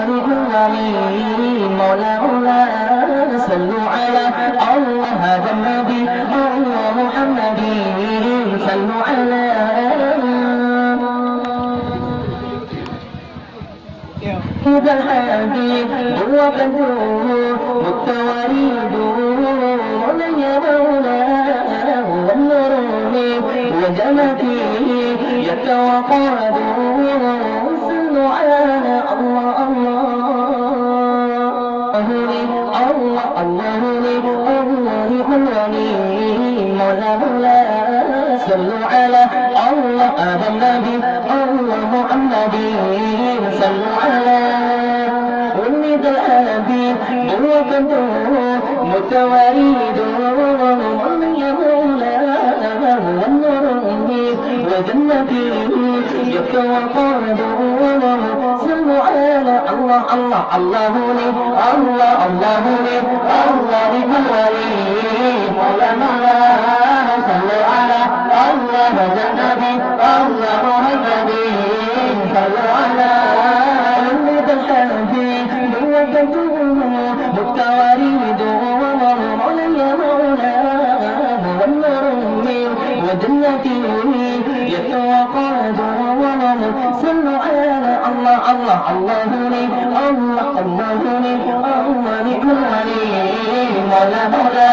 نعم الولي مولا مولا صلوا على الله هذا النبي الله محمد صلوا على هذا الحبيب هو قدوم التواريد مولاي يا مولاه والنور وجنتي يتوقد صلوا على الله الله الله الله الولي مولا مولا صلوا على الله هذا النبي الله محمد صلوا على ولد الحبيب هو قدوم متواريد يا مولاه والنور وجنتي يتوقد صلوا على الله الله الله لي الله الله لي الله الولي مولا مولا صلوا على الله هذا النبي الله محمد صلوا على ولد الحبيب هو قدوم متواريد مولاي يا مولاه والنور وجنتي يتوقد صلوا على الله الله الله لي الله الله لي الله نعم الولي مولا مولا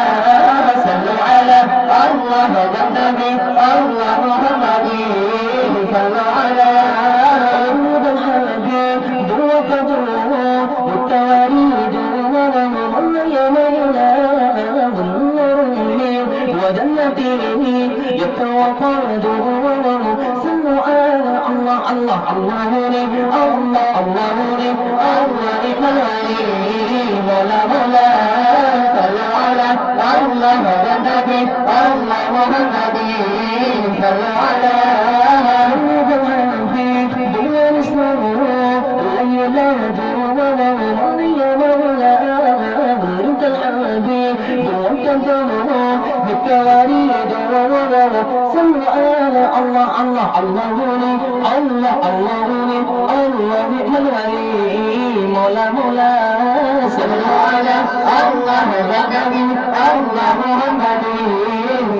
صلوا على الله هذا النبي الله محمد صلوا على ولد الحبيب هو قدوم التواريد مولاي يا مولاه والنور وجنتي يتوقد صلوا على الله الله الله لي الله الله لي الله الولي مولا مولا صلوا على الله هذا النبي الله محمد صلوا على هذا الحبيب دين اسمه الليلات مولاي يا مولا ولد الحبيب وكتبه بالتواريد صلوا على الله الله الله لي الله الله لي الله نعم الولي مولا مولا صلوا على الله هذا النبي الله محمد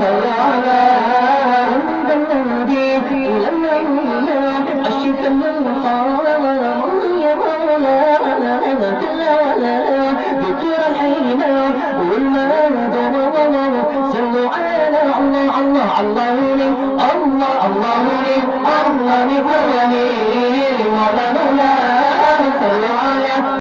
صلوا على ولد النبي لما الشتم القرآن